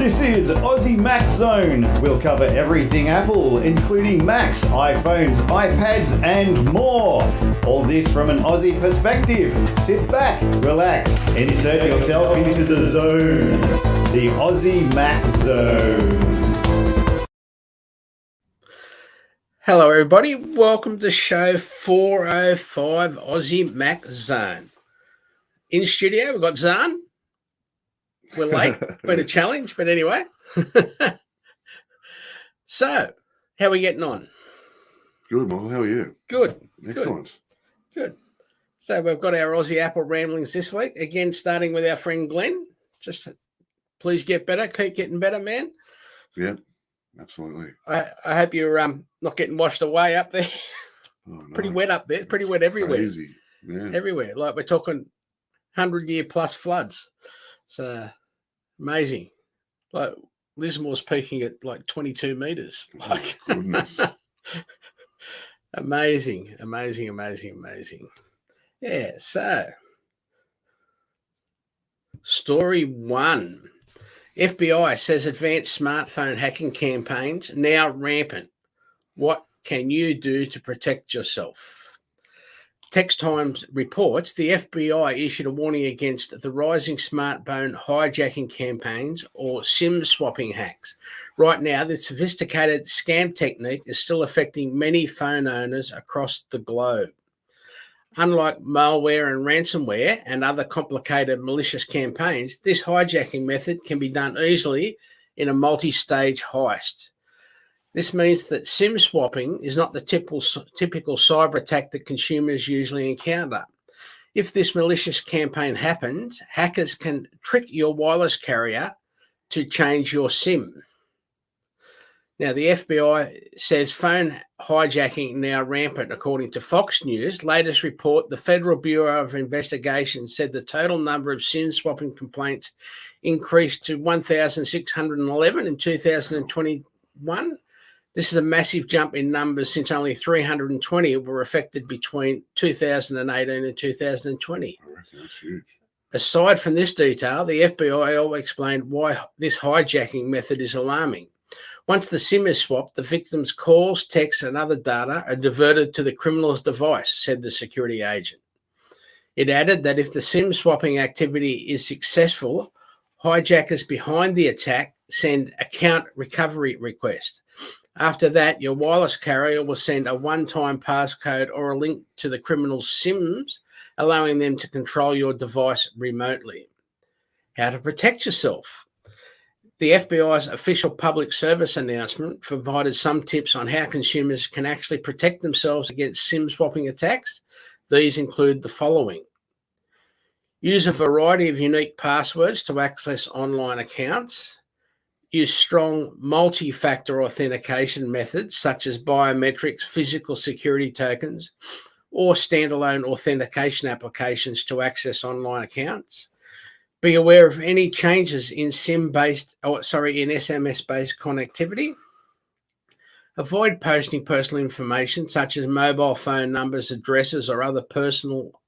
This is Aussie Mac Zone. We'll cover everything Apple, including Macs, iPhones, iPads, and more. All this from an Aussie perspective. Sit back, relax, and insert yourself into the zone. The Aussie Mac Zone. Hello, everybody. Welcome to show 405 Aussie Mac Zone. In studio, we've got Zarn. We're late. Been a challenge, but anyway. So, how are we getting on? Good, Michael. How are you? Good. Excellent. Good. So, we've got our Aussie Apple ramblings this week. Again, starting with our friend Glenn. Just please get better. Keep getting better, man. Yeah, absolutely. I hope you're not getting washed away up there. Oh, no. Pretty wet up there. Pretty wet everywhere. Crazy. Yeah. Everywhere. Like we're talking 100-year plus floods. So amazing. Like Lismore's peaking at like 22 meters. Like Goodness. amazing. Yeah. So story one. FBI says advanced smartphone hacking campaigns now rampant. What can you do to protect yourself? Text Times reports the FBI issued a warning against the rising smartphone hijacking campaigns or SIM swapping hacks. Right now, the sophisticated scam technique is still affecting many phone owners across the globe. Unlike malware and ransomware and other complicated malicious campaigns, this hijacking method can be done easily in a multi-stage heist. This means that SIM swapping is not the typical cyber attack that consumers usually encounter. If this malicious campaign happens, hackers can trick your wireless carrier to change your SIM. Now, the FBI says phone hijacking now rampant, according to Fox News. Latest report, the Federal Bureau of Investigation said the total number of SIM swapping complaints increased to 1,611 in 2021. This is a massive jump in numbers since only 320 were affected between 2018 and 2020. I reckon that's huge. Aside from this detail, the FBI explained why this hijacking method is alarming. Once the SIM is swapped, the victim's calls, texts, and other data are diverted to the criminal's device, said the security agent. It added that if the SIM swapping activity is successful, hijackers behind the attack send account recovery requests. After that, your wireless carrier will send a one-time passcode or a link to the criminal's SIMs, allowing them to control your device remotely. How to protect yourself. The FBI's official public service announcement provided some tips on how consumers can actually protect themselves against SIM swapping attacks. These include the following. Use a variety of unique passwords to access online accounts. Use strong multi-factor authentication methods such as biometrics, physical security tokens, or standalone authentication applications to access online accounts. Be aware of any changes in SMS-based connectivity. Avoid posting personal information such as mobile phone numbers, addresses, or other personal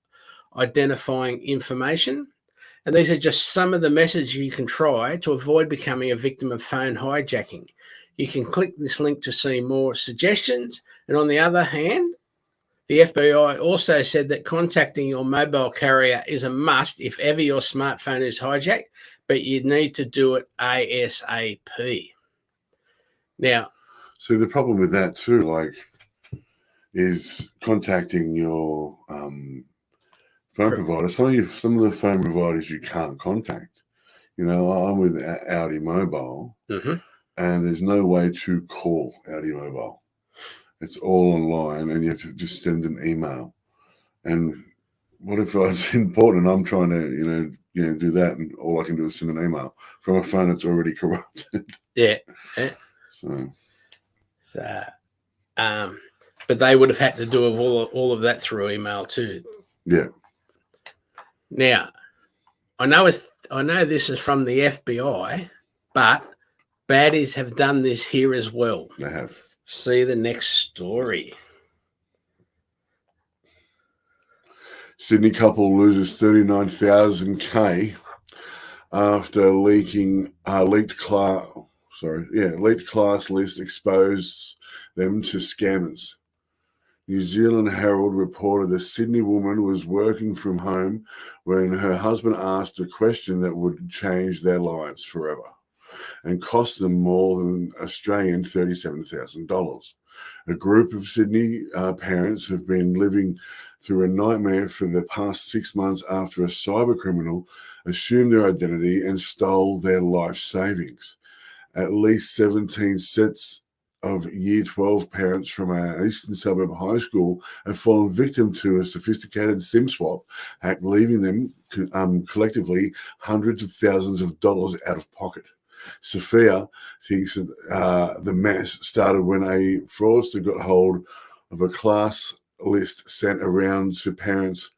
identifying information. And these are just some of the messages you can try to avoid becoming a victim of phone hijacking. You can click this link to see more suggestions. And on the other hand, the FBI also said that contacting your mobile carrier is a must if ever your smartphone is hijacked, but you need to do it ASAP. Now, so the problem with that too, is contacting your phone provider. Some of the phone providers you can't contact. You know, I'm with Audi Mobile, and there's no way to call Audi Mobile. It's all online, and you have to just send an email. And what if it's important? I'm trying to, do that, and all I can do is send an email from a phone that's already corrupted. Yeah. But they would have had to do all of that through email too. Yeah. Now, I know this is from the FBI, but baddies have done this here as well. They have. See the next story. Sydney couple loses 39,000 K after leaked class list exposed them to scammers. New Zealand Herald reported a Sydney woman was working from home when her husband asked a question that would change their lives forever and cost them more than Australian $37,000. A group of Sydney parents have been living through a nightmare for the past 6 months after a cyber criminal assumed their identity and stole their life savings. At least 17 sets of Year 12 parents from an eastern suburb high school have fallen victim to a sophisticated SIM swap hack, leaving them collectively hundreds of thousands of dollars out of pocket. Sophia thinks that the mess started when a fraudster got hold of a class list sent around to parents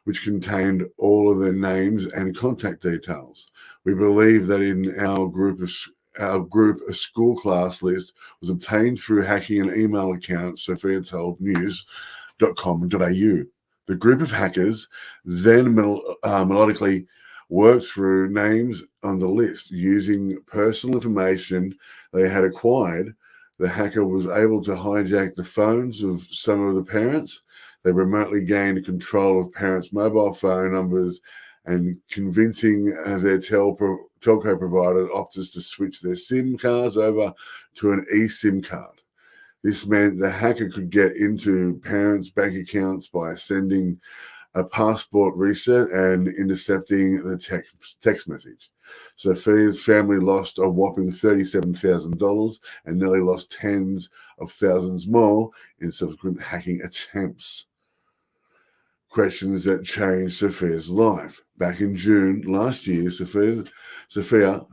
which contained all of their names and contact details. We believe that in our group, a school class list was obtained through hacking an email account, Sophia told news.com.au. The group of hackers then melodically worked through names on the list using personal information they had acquired. The hacker was able to hijack the phones of some of the parents. They remotely gained control of parents' mobile phone numbers and convincing their telco provider Optus to switch their SIM cards over to an eSIM card. This meant the hacker could get into parents' bank accounts by sending a passport reset and intercepting the text message. Sophia's family lost a whopping $37,000 and nearly lost tens of thousands more in subsequent hacking attempts. Questions that changed Sophia's life. Back in June last year, Sophia,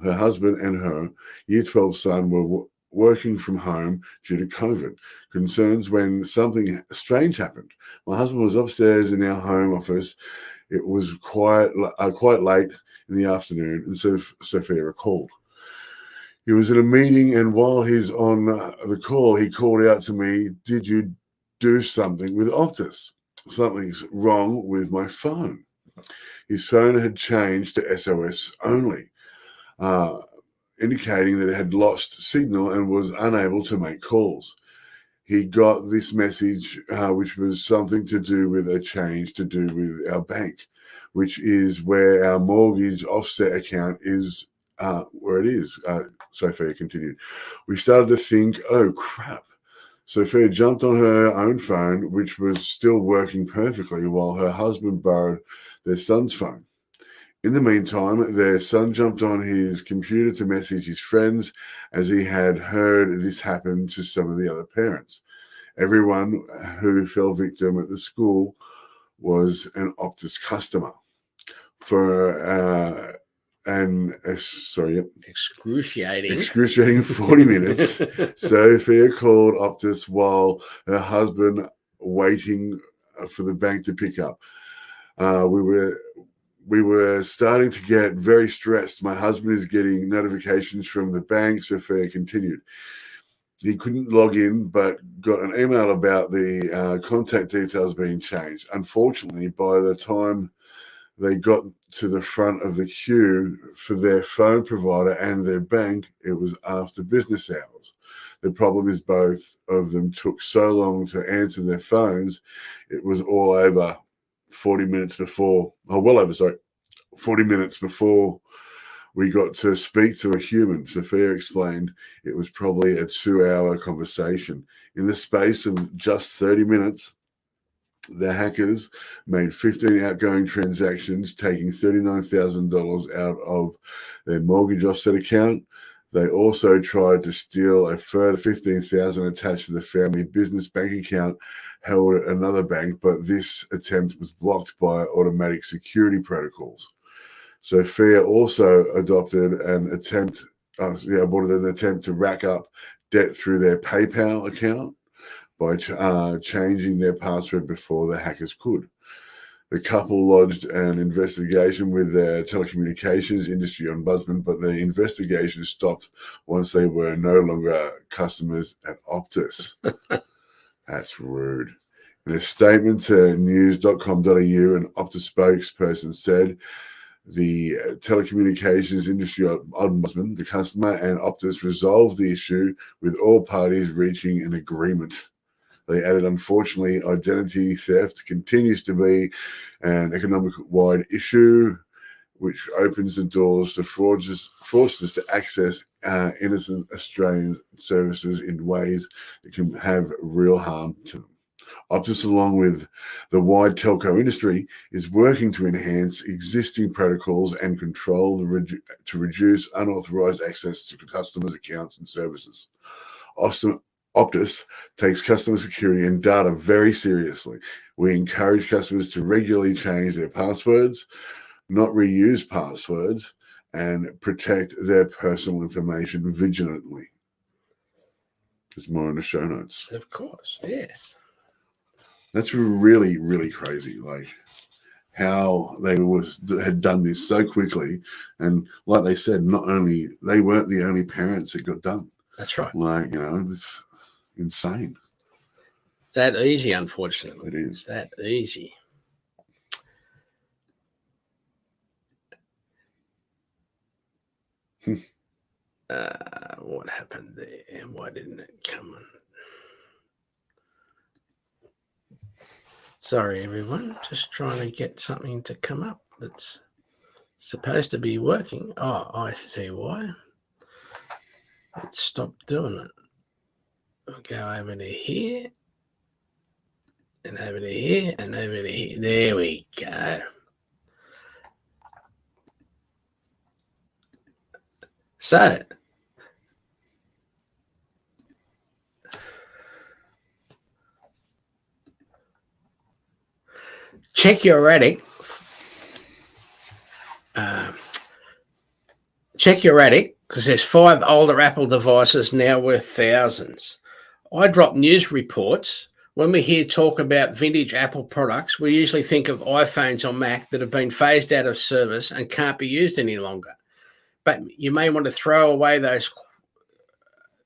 her husband, and her Year 12 son were working from home due to COVID concerns when something strange happened. My husband was upstairs in our home office. It was quite late in the afternoon, and so Sophia recalled. He was in a meeting, and while he's on the call, he called out to me, "Did you do something with Optus? Something's wrong with my phone." His phone had changed to SOS only, indicating that it had lost signal and was unable to make calls. He got this message, which was something to do with a change to do with our bank, which is where our mortgage offset account is, where it is. Sophia continued. We started to think, oh, crap. Sophia jumped on her own phone, which was still working perfectly, while her husband borrowed their son's phone. In the meantime, their son jumped on his computer to message his friends as he had heard this happen to some of the other parents. Everyone who fell victim at the school was an Optus customer. For excruciating 40 minutes, Sophia called Optus while her husband waiting for the bank to pick up. We were starting to get very stressed. My husband is getting notifications from the bank, Sophia continued. He couldn't log in, but got an email about the contact details being changed. Unfortunately, by the time they got to the front of the queue for their phone provider and their bank, it was after business hours. The problem is both of them took so long to answer their phones. It was all over 40 minutes before we got to speak to a human. Sophia explained it was probably a 2-hour conversation. In the space of just 30 minutes, the hackers made 15 outgoing transactions, taking $39,000 out of their mortgage offset account. They also tried to steal a further $15,000 attached to the family business bank account held at another bank, but this attempt was blocked by automatic security protocols. Sophia also aborted an attempt to rack up debt through their PayPal account by changing their password before the hackers could. The couple lodged an investigation with the telecommunications industry ombudsman, but the investigation stopped once they were no longer customers at Optus. That's rude. In a statement to news.com.au, an Optus spokesperson said The telecommunications industry ombudsman, the customer, and Optus resolved the issue with all parties reaching an agreement. They added, unfortunately, identity theft continues to be an economic-wide issue, which opens the doors to fraudsters to access innocent Australian services in ways that can have real harm to them. Optus, along with the wide telco industry, is working to enhance existing protocols and control to reduce unauthorized access to customers' accounts and services. Optus takes customer security and data very seriously. We encourage customers to regularly change their passwords, not reuse passwords, and protect their personal information vigilantly. There's more in the show notes. Of course, yes. That's really, really crazy. Like how they had done this so quickly, and like they said, they weren't the only parents it got done. That's right. Like, it's insane. That easy, unfortunately. It is that easy. What happened there? Why didn't it come on? Sorry, everyone. Just trying to get something to come up that's supposed to be working. Oh, I see why. It stopped doing it. We'll go over to here, and over to here, and over to here. There we go. So, check your attic. Check your attic, because there's 5 older Apple devices now worth thousands. I drop news reports. When we hear talk about vintage Apple products, we usually think of iPhones or Mac that have been phased out of service and can't be used any longer. But you may want to throw away those,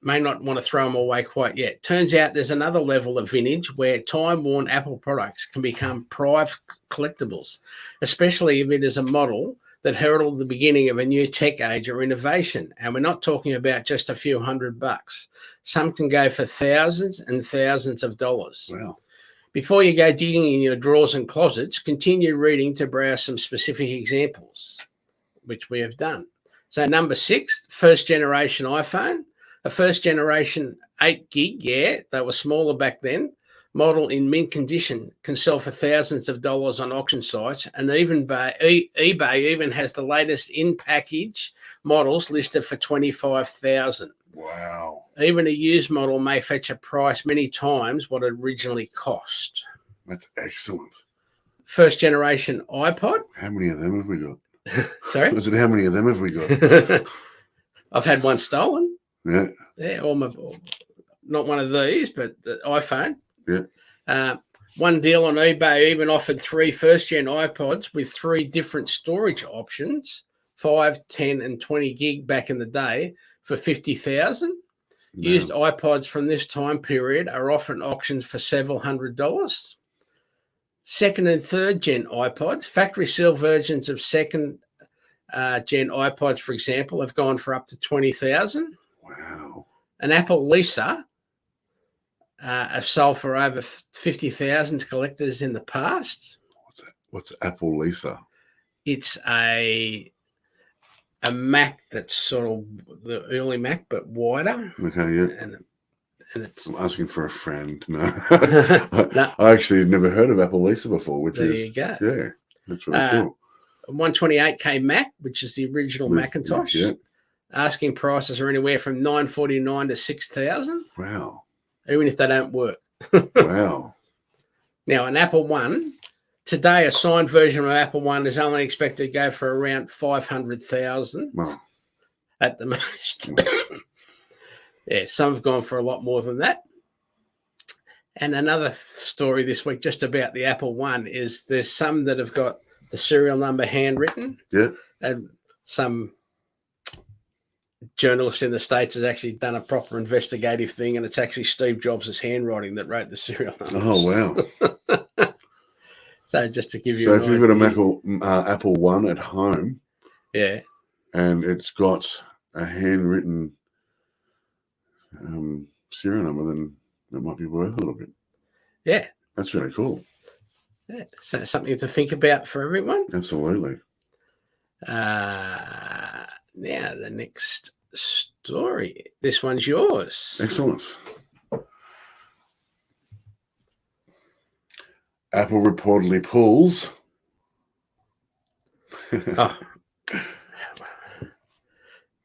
may not want to throw them away quite yet. Turns out there's another level of vintage where time-worn Apple products can become prized collectibles, especially if it is a model that heralded the beginning of a new tech age or innovation. And we're not talking about just a few $100. Some can go for thousands and thousands of dollars. Wow. Before you go digging in your drawers and closets, continue reading to browse some specific examples, which we have done. So number 6, first generation iPhone, a first generation 8 gig, they were smaller back then, model in mint condition, can sell for thousands of dollars on auction sites, and even eBay even has the latest in-package models listed for $25,000. Wow. Even a used model may fetch a price many times what it originally cost. That's excellent. First generation iPod. How many of them have we got? Sorry? I said, how many of them have we got? I've had one stolen. Yeah. Yeah, not one of these, but the iPhone. Yeah. One deal on eBay even offered 3 first-gen iPods with 3 different storage options, 5, 10, and 20 gig back in the day, for $50,000. No. Used iPods from this time period are often auctioned for several $100s. Second and third gen iPods, factory seal versions of second gen iPods, for example, have gone for up to $20,000. Wow. An Apple Lisa have sold for over $50,000 to collectors in the past. What's Apple Lisa? It's a Mac that's sort of the early Mac, but wider. Okay, yeah. And it's... I'm asking for a friend. No. No. I actually had never heard of Apple Lisa before, which there you go. Yeah, that's really cool. 128K Mac, which is the original Macintosh. Yeah. Asking prices are anywhere from $949 to $6,000. Wow. Even if they don't work. Wow. Now, an Apple One, today a signed version of an Apple One is only expected to go for around $500,000 Wow. at the most. Yeah, some have gone for a lot more than that. And another story this week just about the Apple One is there's some that have got the serial number handwritten. Yeah. And some journalist in the States has actually done a proper investigative thing, and it's actually Steve Jobs' handwriting that wrote the serial numbers. Oh, wow. So just to give you So an if you've got idea. a Apple One at home, Yeah. and it's got a handwritten serial number, then it might be worth a little bit. Yeah. That's really cool. Yeah. So something to think about for everyone. Absolutely. Now the next story. This one's yours. Excellent. Apple reportedly pulls. Oh.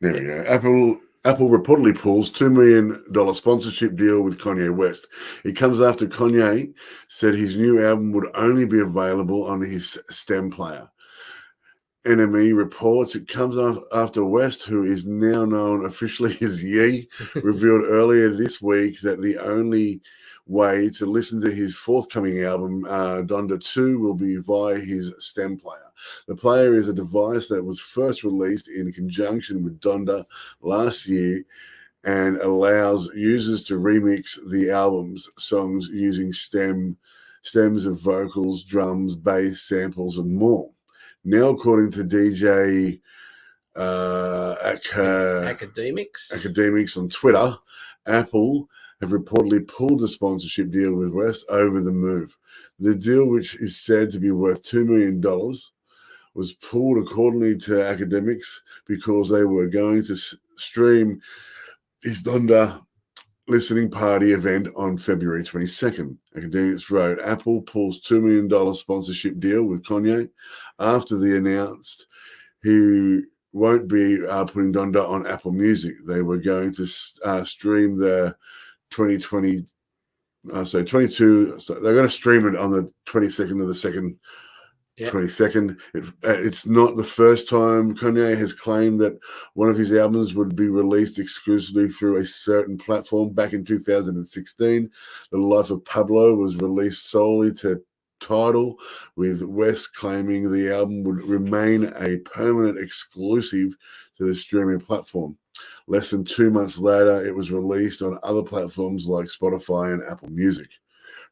There we go. Apple reportedly pulls $2 million sponsorship deal with Kanye West. It comes after Kanye said his new album would only be available on his STEM player. NME reports it comes after West, who is now known officially as Ye, revealed earlier this week that the only way to listen to his forthcoming album, Donda 2, will be via his STEM player. The player is a device that was first released in conjunction with Donda last year and allows users to remix the album's songs using stems of vocals, drums, bass, samples, and more. Now, according to DJ Academics on Twitter, Apple have reportedly pulled the sponsorship deal with West over the move. The deal, which is said to be worth $2 million, was pulled accordingly to Academics because they were going to stream his Donda listening party event on February 22nd. Academics wrote, Apple pulls $2 million sponsorship deal with Kanye after they announced he won't be putting Donda on Apple Music. They were going to stream the 2020, so 22, so they're going to stream it on the 22nd of the 2nd, 22nd. It's not the first time Kanye has claimed that one of his albums would be released exclusively through a certain platform. Back in 2016, The Life of Pablo was released solely to Tidal, with West claiming the album would remain a permanent exclusive to the streaming platform. Less than 2 months later, it was released on other platforms like Spotify and Apple Music,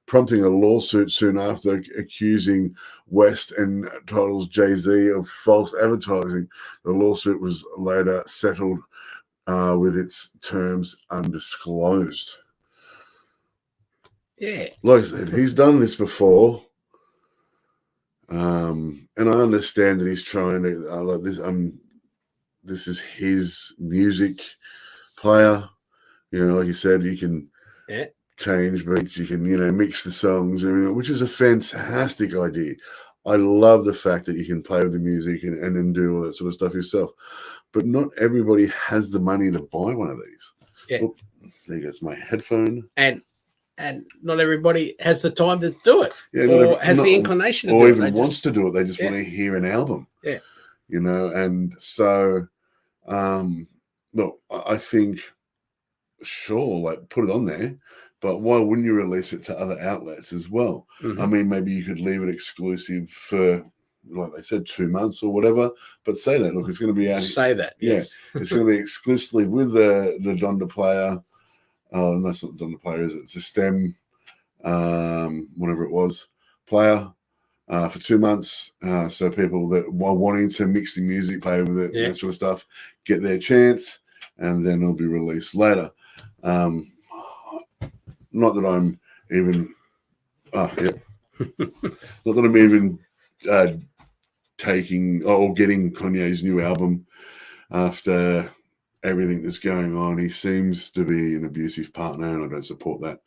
prompting a lawsuit soon after accusing West and Tidal's Jay-Z of false advertising. The lawsuit was later settled with its terms undisclosed. Yeah. Like I said, he's done this before. And I understand that he's trying to like this. This is his music player. You know, like you said, you can change beats, you can mix the songs, and everything, which is a fantastic idea. I love the fact that you can play with the music and then do all that sort of stuff yourself. But not everybody has the money to buy one of these. Yeah. Oh, there goes my headphone. And not everybody has the time to do it, has the inclination to do it. Or even wants to do it. They just want to hear an album. Yeah. And so, look, I think, sure, like put it on there, but why wouldn't you release it to other outlets as well? Mm-hmm. I mean, maybe you could leave it exclusive for, like they said, 2 months or whatever, but say that, look, it's going to be out. Say that, yes. Yeah, it's going to be exclusively with the Donda player. Oh, that's not Donda player, is it? It's a STEM, whatever it was, player for 2 months. So people that were wanting to mix the music, play with it, that sort of stuff, get their chance, and then it'll be released later. Not that I'm even, not that I'm even taking or getting Kanye's new album after everything that's going on. He seems to be an abusive partner, and I don't support that.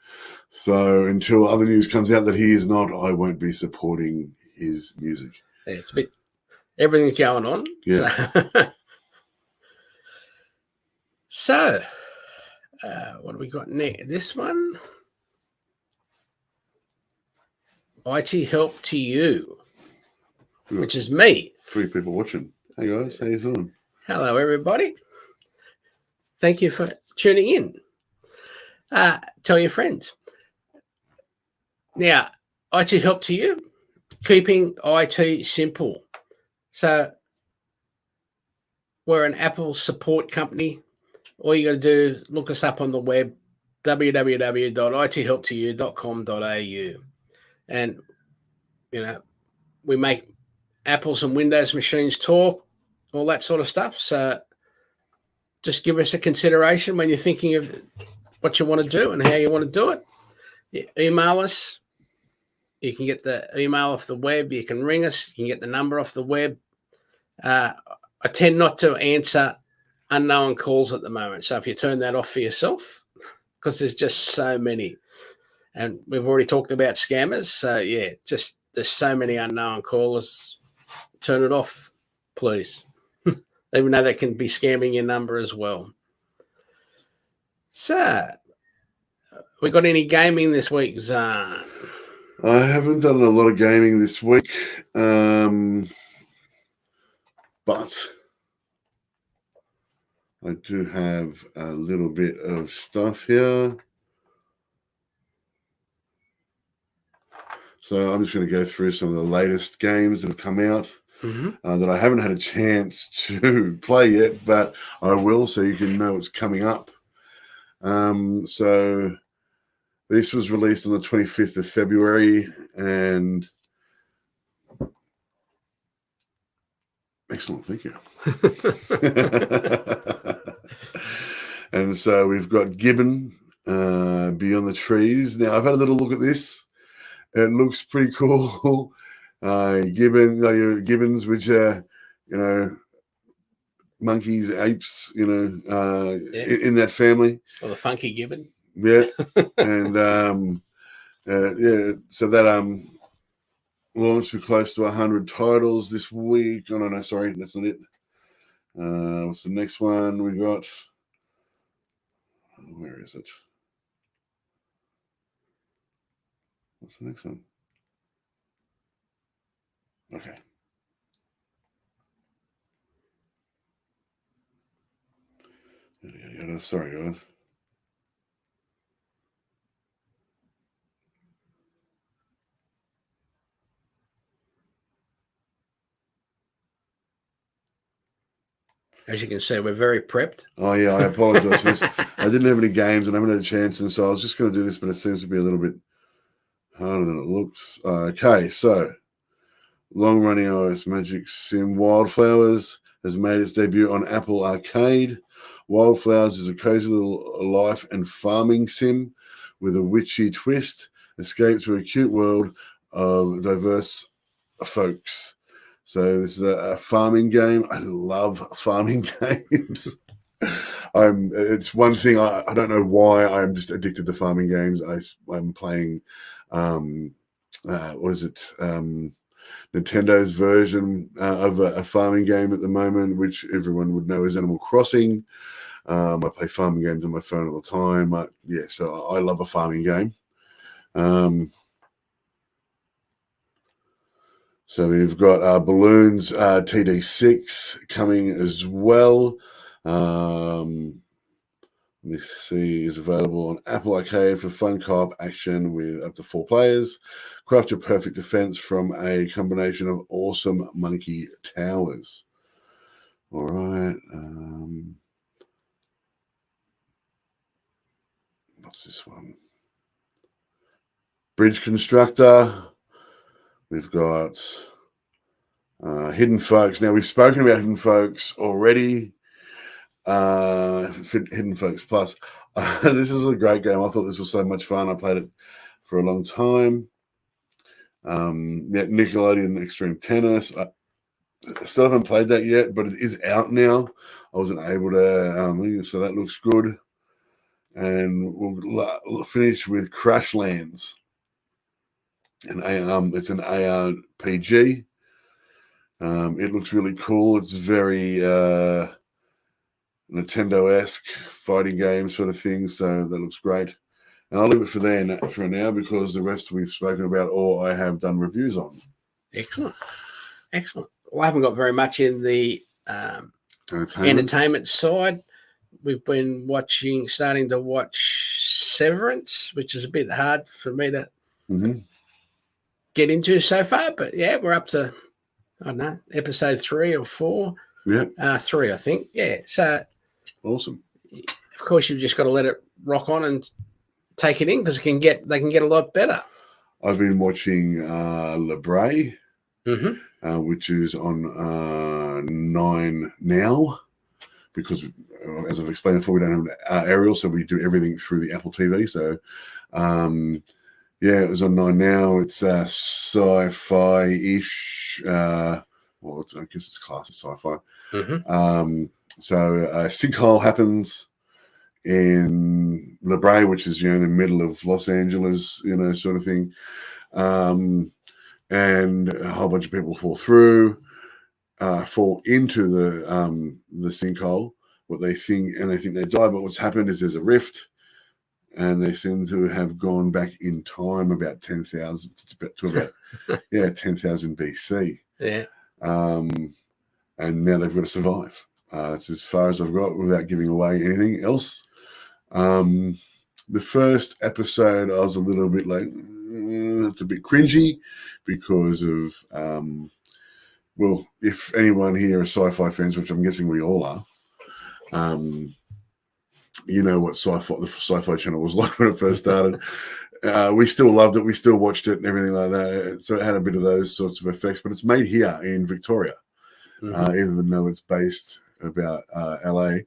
So until other news comes out that he is not, I won't be supporting his music. Yeah, it's a bit everything's going on. Yeah. So what do we got next? This one. IT help to you, which is me. 3 people watching. Hey guys, how you doing? Hello, everybody. Thank you for tuning in. Tell your friends. Now, IT help to you, keeping IT simple. So we're an Apple support company. All you got to do is look us up on the web, www.ithelptoyou.com.au. And, we make Apples and Windows machines talk, all that sort of stuff. So just give us a consideration when you're thinking of what you want to do and how you want to do it. You email us. You can get the email off the web. You can ring us. You can get the number off the web. I tend not to answer unknown calls at the moment. So if you turn that off for yourself, because there's just so many. And we've already talked about scammers. So, yeah, just there's so many unknown callers. Turn it off, please. Even though they can be scamming your number as well. So, we got any gaming this week, Zarn? I haven't done a lot of gaming this week, but I do have a little bit of stuff here. So I'm just going to go through some of the latest games that have come out that I haven't had a chance to play yet, but I will, so you can know what's coming up. So this was released on the 25th of February, and excellent, thank you. And so we've got Gibbon, Beyond the Trees. Now, I've had a little look at this. It looks pretty cool. Gibbons, which are, monkeys, apes, in that family. Or the funky gibbon. Yeah. And, so that launched with close to 100 titles this week. Oh, no, sorry, that's not it. What's the next one we got? Where is it? What's the next one? Okay. Sorry, guys. As you can see, we're very prepped. Oh, yeah, I apologize for this. I didn't have any games and I haven't had a chance, and so I was just going to do this, but it seems to be a little bit harder than it looks. Okay, so long-running iOS magic sim Wildflowers has made its debut on Apple Arcade. Wildflowers is a cozy little life and farming sim with a witchy twist. Escape to a cute world of diverse folks. So this is a farming game. I love farming games. It's one thing I don't know why I'm just addicted to farming games. I'm playing Nintendo's version of a farming game at the moment, which everyone would know is Animal Crossing. I play farming games on my phone all the time. So I love a farming game. So we've got Balloons TD6 coming as well. Let me see, is available on Apple Arcade for fun co-op action with up to 4 players. Craft your perfect defense from a combination of awesome monkey towers. All right. What's this one? Bridge Constructor. We've got Hidden Folks. Now, we've spoken about Hidden Folks already. Hidden Folks Plus. This is a great game. I thought this was so much fun. I played it for a long time. Nickelodeon Extreme Tennis. I still haven't played that yet, but it is out now. I wasn't able to, so that looks good. And we'll finish with Crashlands. It's an ARPG. It looks really cool. It's very Nintendo-esque fighting game sort of thing, so that looks great. And I'll leave it for now because the rest we've spoken about or I have done reviews on. Excellent. Well, I haven't got very much in the entertainment side. We've been starting to watch Severance, which is a bit hard for me to get into so far, but yeah, we're up to, I don't know, episode 3 or 4. Yeah. 3, I think. Yeah. So awesome. Of course, you've just got to let it rock on and take it in because they can get a lot better. I've been watching La Brea. which is on 9 now, because as I've explained before, we don't have aerial, so we do everything through the Apple TV. So it was on 9 now. It's sci-fi-ish. I guess it's classed as sci-fi. So a sinkhole happens in La Brea, which is in the middle of Los Angeles, sort of thing, and a whole bunch of people fall into the sinkhole. They think they die, but what's happened is there's a rift, and they seem to have gone back in time about 10,000 to about 10,000 BC. Yeah. And now they've got to survive. That's as far as I've got without giving away anything else. The first episode, I was a little bit like, it's a bit cringy because of, if anyone here are sci-fi fans, which I'm guessing we all are, you know what the Sci-Fi Channel was like when it first started. We still loved it. We still watched it and everything like that. So it had a bit of those sorts of effects, but it's made here in Victoria, even though it's based about LA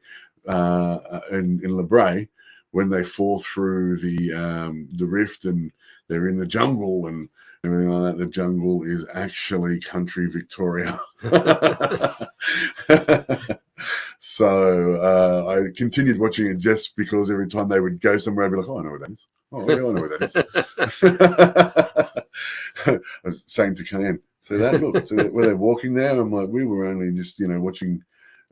in La Brea. When they fall through the rift and they're in the jungle and everything like that, the jungle is actually country Victoria. So I continued watching it just because every time they would go somewhere, I'd be like, oh, I know where that is. Oh, yeah, I know where that is. I was saying to Cayenne, so when they're walking there, I'm like, we were only just, watching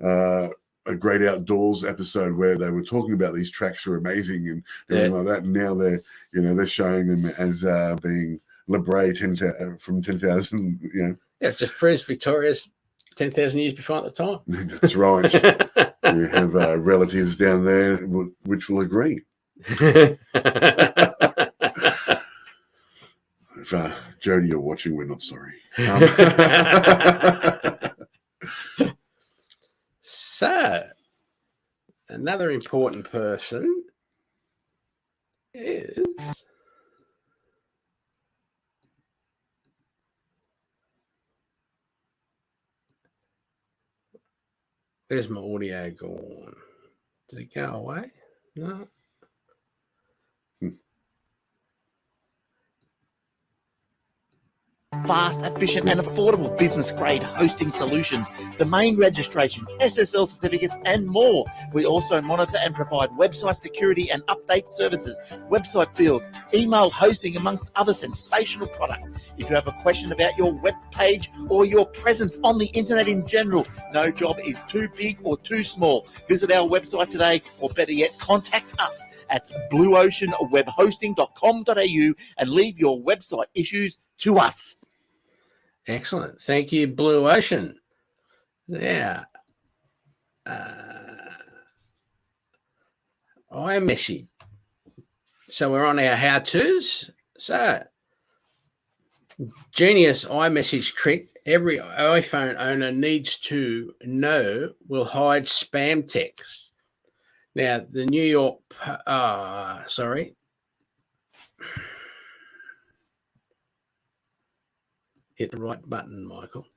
a Great Outdoors episode where they were talking about these tracks are amazing and everything like that. And now they're showing them as being La Brea from 10,000, Yeah, it just proves Victoria's 10,000 years before at the time. That's right. We have relatives down there which will agree. If Jody, you're watching, we're not sorry. So, another important person is where's my audio gone? Did it go away? No. Fast, efficient and affordable business-grade hosting solutions, domain registration, SSL certificates and more. We also monitor and provide website security and update services, website builds, email hosting, amongst other sensational products. If you have a question about your web page or your presence on the internet in general, no job is too big or too small. Visit our website today, or better yet, contact us at blueoceanwebhosting.com.au and leave your website issues to us. Excellent. Thank you, Blue Ocean. Yeah. iMessage. So we're on our how-tos. So, genius iMessage trick every iPhone owner needs to know will hide spam text. Now, the New York... Hit the right button, Michael.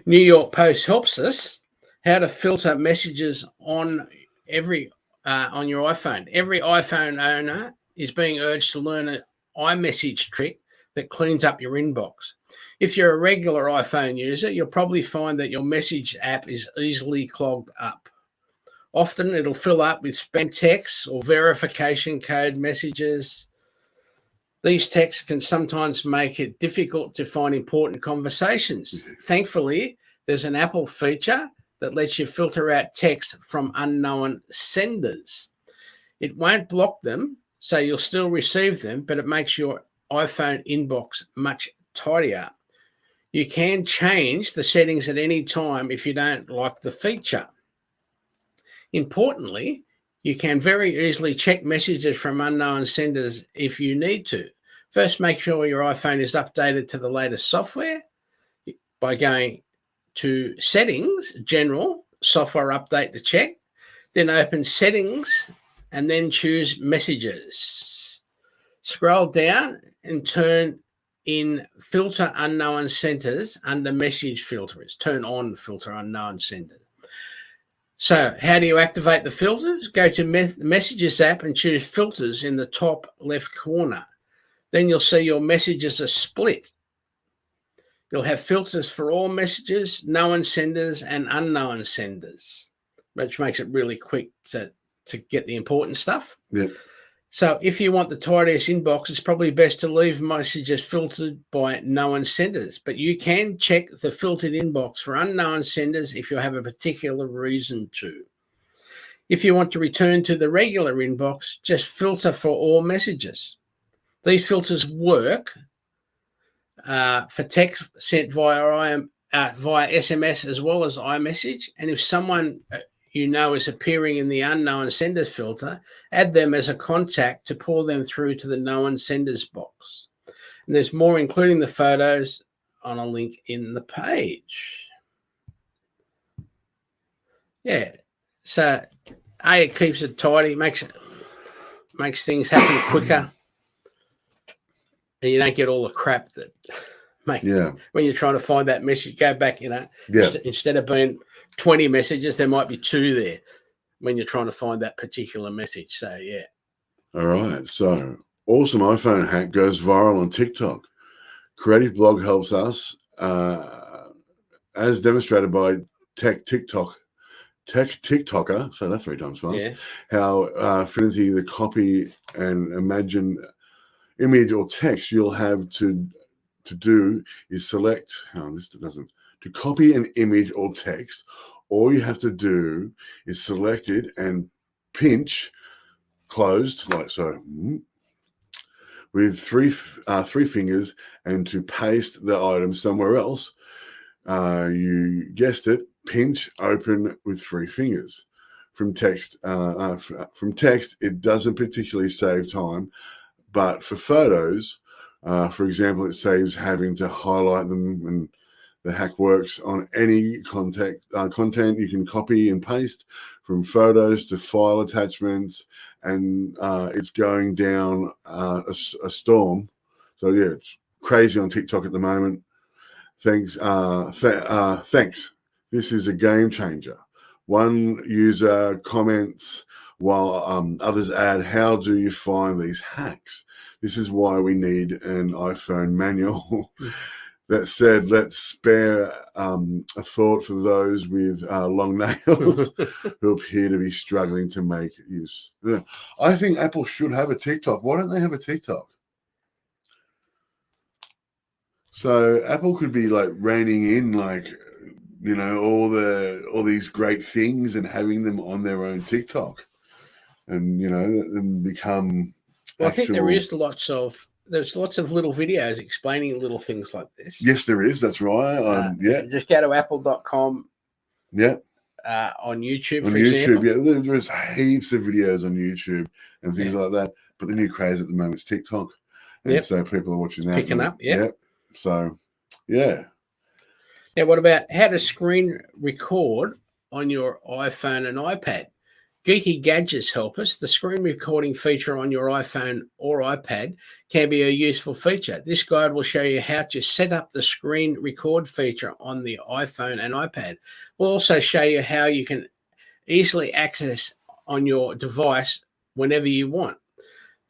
New York Post helps us how to filter messages on your iPhone. Every iPhone owner is being urged to learn an iMessage trick that cleans up your inbox. If you're a regular iPhone user, you'll probably find that your message app is easily clogged up. Often it'll fill up with spam texts or verification code messages. These texts can sometimes make it difficult to find important conversations. Thankfully, there's an Apple feature that lets you filter out text from unknown senders. It won't block them, so you'll still receive them, but it makes your iPhone inbox much tidier. You can change the settings at any time if you don't like the feature. Importantly, you can very easily check messages from unknown senders if you need to. First, make sure your iPhone is updated to the latest software by going to Settings, General, Software Update to check. Then open Settings and then choose Messages. Scroll down and turn in filter unknown senders under message filters. Turn on filter unknown sender. So how do you activate the filters? Go to Messages app and choose filters in the top left corner. Then you'll see your messages are split. You'll have filters for all messages, known senders and unknown senders, which makes it really quick to get the important stuff. Yep. So if you want the tidiest inbox, it's probably best to leave messages filtered by known senders, but you can check the filtered inbox for unknown senders if you have a particular reason to. If you want to return to the regular inbox, just filter for all messages. These filters work for text sent via SMS as well as iMessage, and if someone you know is appearing in the unknown senders filter, add them as a contact to pull them through to the known senders box. And there's more, including the photos, on a link in the page. Yeah, so it keeps it tidy, makes things happen quicker, and you don't get all the crap that when you're trying to find that message. Go back, instead of being 20 messages, there might be 2 there when you're trying to find that particular message. So, yeah. All right. So, awesome iPhone hack goes viral on TikTok. Creative Blog helps us, as demonstrated by Tech TikToker, so that's 3 times fast, how Affinity, the copy and imagine image or text you'll have to do is select, to copy an image or text, all you have to do is select it and pinch closed, like so, with three fingers, and to paste the item somewhere else, you guessed it, pinch open with 3 fingers. From text, it doesn't particularly save time, but for photos, for example, it saves having to highlight them, and the hack works on any content you can copy and paste, from photos to file attachments, and it's going down a storm. So yeah, it's crazy on TikTok at the moment. Thanks. This is a game changer. One user comments while others add, "How do you find these hacks? This is why we need an iPhone manual." That said, let's spare a thought for those with long nails who appear to be struggling to make use. Yeah. I think Apple should have a TikTok. Why don't they have a TikTok? So Apple could be like reining in, like, all these great things and having them on their own TikTok, and and become. Well, I think there's lots of little videos explaining little things like this. Yes, there is. That's right. Just go to apple.com. Yeah. On YouTube, for example. Yeah, there's heaps of videos on YouTube and things like that. But the new craze at the moment is TikTok. And so people are watching that. Picking up, So, yeah. Now, what about how to screen record on your iPhone and iPad? Geeky Gadgets help us. The screen recording feature on your iPhone or iPad can be a useful feature. This guide will show you how to set up the screen record feature on the iPhone and iPad. We'll also show you how you can easily access on your device whenever you want.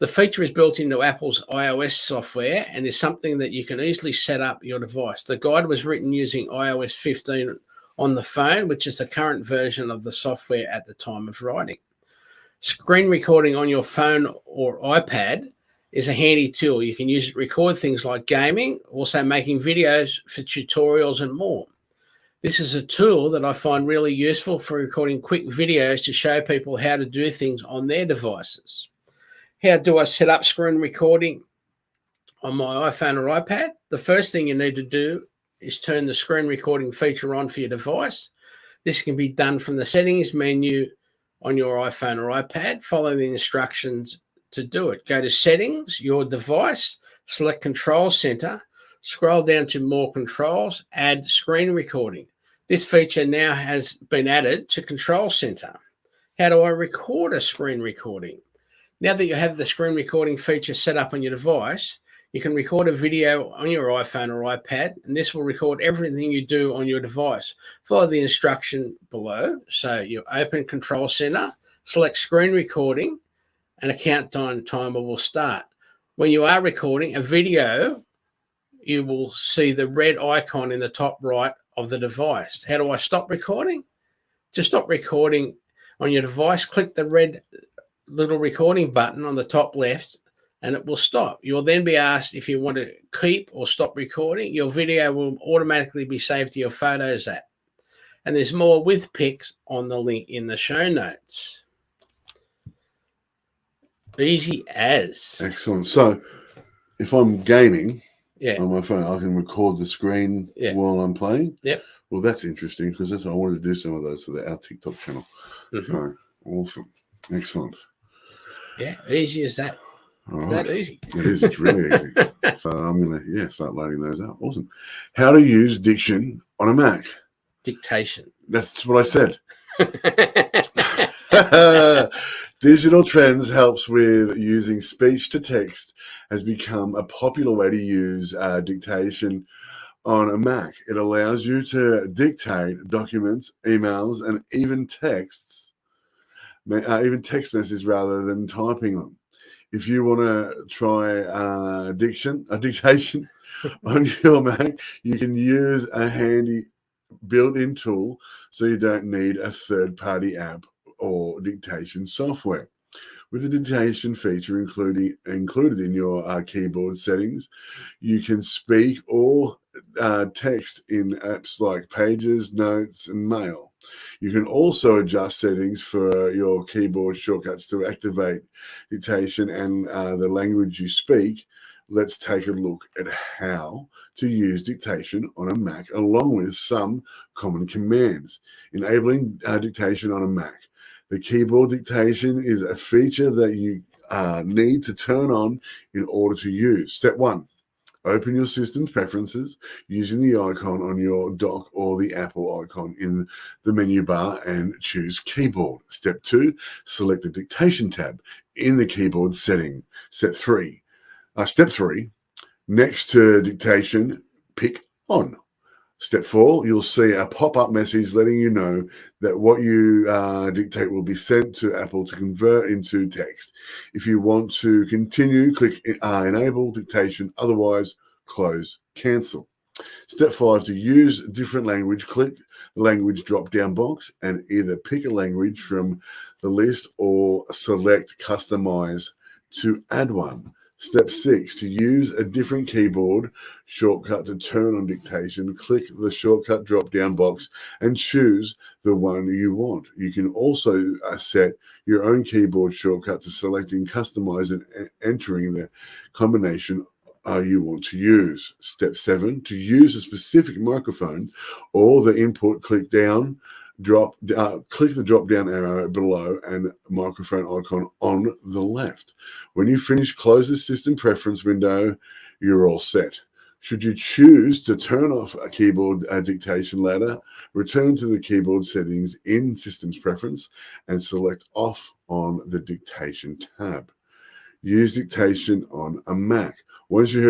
The feature is built into Apple's iOS software and is something that you can easily set up your device. The guide was written using iOS 15 on the phone, which is the current version of the software at the time of writing. Screen recording on your phone or iPad is a handy tool. You can use it to record things like gaming, also making videos for tutorials and more. This is a tool that I find really useful for recording quick videos to show people how to do things on their devices. How do I set up screen recording on my iPhone or iPad? The first thing you need to do is turn the screen recording feature on for your device. This can be done from the settings menu on your iPhone or iPad. Follow the instructions to do it. Go to settings, your device, select control center, scroll down to more controls, add screen recording. This feature now has been added to control center. How do I record a screen recording? Now that you have the screen recording feature set up on your device, You can record a video on your iPhone or iPad, and this will record everything you do on your device. Follow the instruction below. So you open Control Center, select Screen Recording, and a countdown timer will start. When you are recording a video, you will see the red icon in the top right of the device. How do I stop recording? To stop recording on your device, click the red little recording button on the top left, and it will stop. You'll then be asked if you want to keep or stop recording. Your video will automatically be saved to your Photos app. And there's more with pics on the link in the show notes. Easy as. Excellent. So if I'm gaming Yeah. on my phone, I can record the screen while I'm playing. Yep. Well, that's interesting because I wanted to do some of those for our TikTok channel. Mm-hmm. So awesome. Excellent. Yeah, easy as that. All right. That easy. It is. It's really easy. So I'm going to start loading those up. Awesome. How to use Diction on a Mac. Dictation. That's what I said. Digital trends helps with using speech to text has become a popular way to use dictation on a Mac. It allows you to dictate documents, emails, and even text messages rather than typing them. If you want to try dictation on your Mac, you can use a handy built-in tool so you don't need a third-party app or dictation software. With the dictation feature included in your keyboard settings, you can speak or text in apps like Pages, Notes, and Mail. You can also adjust settings for your keyboard shortcuts to activate dictation and the language you speak. Let's take a look at how to use dictation on a Mac, along with some common commands. Enabling dictation on a Mac. The keyboard dictation is a feature that you need to turn on in order to use. Step 1. Open your system's preferences using the icon on your dock or the Apple icon in the menu bar and choose Keyboard. Step 2. Select the Dictation tab in the keyboard setting. Step 3. Next to dictation, pick On. Step 4, you'll see a pop-up message letting you know that what you dictate will be sent to Apple to convert into text. If you want to continue, click Enable Dictation. Otherwise, close Cancel. Step 5, to use different language, click the language drop-down box and either pick a language from the list or select Customize to add one. Step 6, to use a different keyboard shortcut to turn on dictation, click the shortcut drop-down box and choose the one you want. You can also set your own keyboard shortcut to selecting, customize, and entering the combination you want to use. Step 7, to use a specific microphone or the input, click the drop-down arrow below and microphone icon on the left. When you finish, close the system preference window. You're all set. Should you choose to turn off a keyboard dictation later, return to the keyboard settings in Systems Preference and select Off on the Dictation tab. Use dictation on a Mac. Once you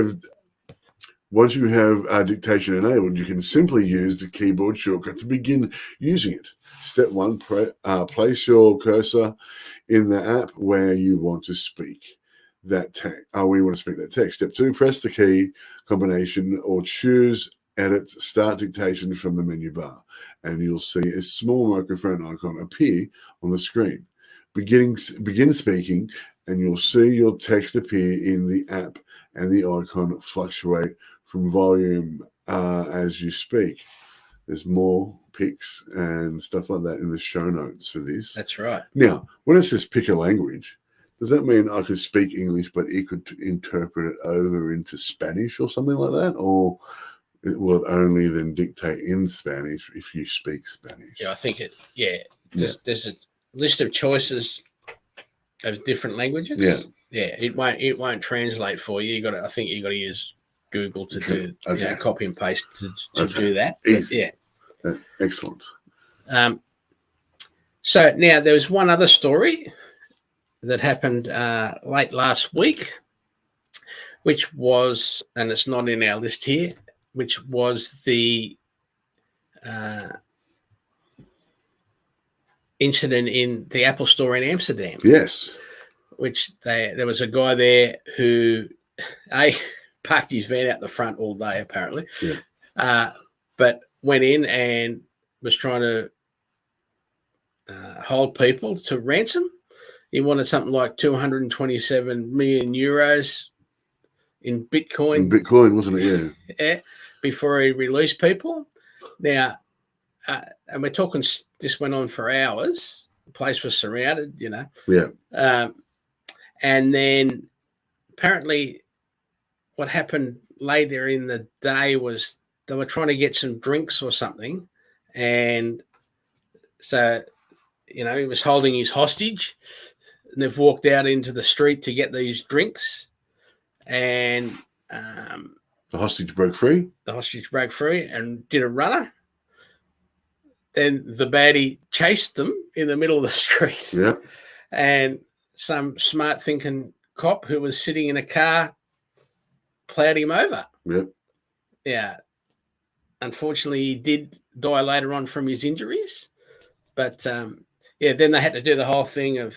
have dictation enabled, you can simply use the keyboard shortcut to begin using it. Step 1, place your cursor in the app where you want to speak that text. Step 2, press the key combination or choose Edit Start Dictation from the menu bar, and you'll see a small microphone icon appear on the screen. Begin speaking, and you'll see your text appear in the app and the icon fluctuate from volume as you speak. There's more pics and stuff like that in the show notes for this. That's right. Now, when it says pick a language, does that mean I could speak English, but it could interpret it over into Spanish or something like that? Or will it only then dictate in Spanish if you speak Spanish? Yeah, I think it. Yeah, there's a list of choices of different languages. Yeah, it won't translate for you. I think you got to use Google to do copy and paste to do that. Easy. Yeah, excellent. So now there was one other story that happened late last week. which was, and it's not in our list here, which was the incident in the Apple store in Amsterdam. Yes. Which there was a guy there who parked his van out the front all day, apparently. Yeah. But went in and was trying to hold people to ransom. He wanted something like 227 million euros in Bitcoin. In Bitcoin, wasn't it? Yeah. Yeah, before he released people. Now, and we're talking, this went on for hours. The place was surrounded, you know. Yeah. And then apparently what happened later in the day was they were trying to get some drinks or something. And so, you know, he was holding his hostage, and they've walked out into the street to get these drinks. And the hostage broke free. The hostage broke free and did a runner. Then the baddie chased them in the middle of the street. Yeah. And some smart thinking cop who was sitting in a car plowed him over. Yep. Yeah. Unfortunately, he did die later on from his injuries. But, yeah, then they had to do the whole thing of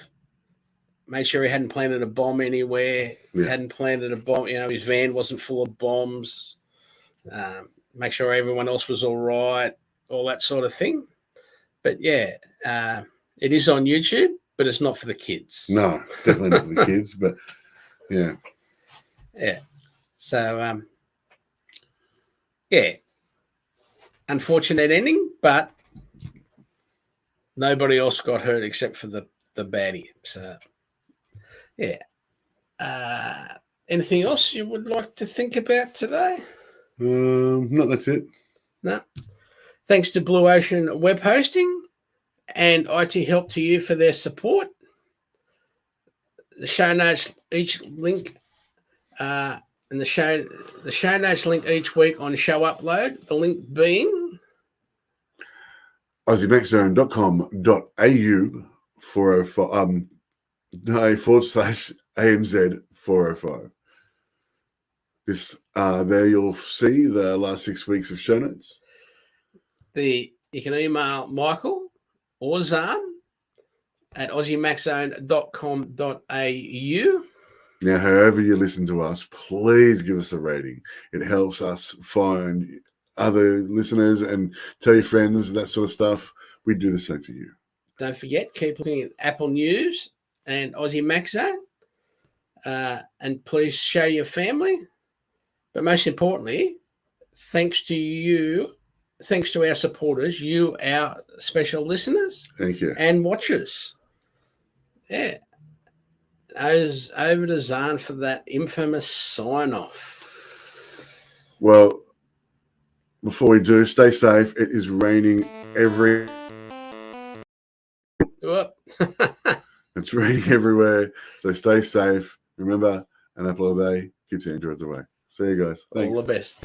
make sure he hadn't planted a bomb anywhere, hadn't planted a bomb, you know, his van wasn't full of bombs, make sure everyone else was all right, all that sort of thing. But, yeah, it is on YouTube, but it's not for the kids. No, definitely not for the kids, but, yeah. Yeah. So, yeah, unfortunate ending, but nobody else got hurt except for the baddie. So, yeah. Anything else you would like to think about today? No, that's it. No. Thanks to Blue Ocean Web Hosting and IT Help to You for their support. The show notes each link, and the show notes link each week on show upload. The link being AussieMacZone.com.au /AMZ 405. This there you'll see the last 6 weeks of show notes. You can email Michael or Zarn at AussieMacZone.com.au. Now, however you listen to us, please give us a rating. It helps us find other listeners and tell your friends, that sort of stuff. We do the same for you. Don't forget, keep looking at Apple News and Aussie Mac Zone. And please show your family. But most importantly, thanks to you, thanks to our supporters, you, our special listeners. Thank you. And watchers. Yeah. Over to Zarn for that infamous sign-off. Well, before we do, stay safe. It is raining every... It's raining everywhere, so stay safe. Remember, an apple a day keeps the androids away. See you guys. Thanks. All the best.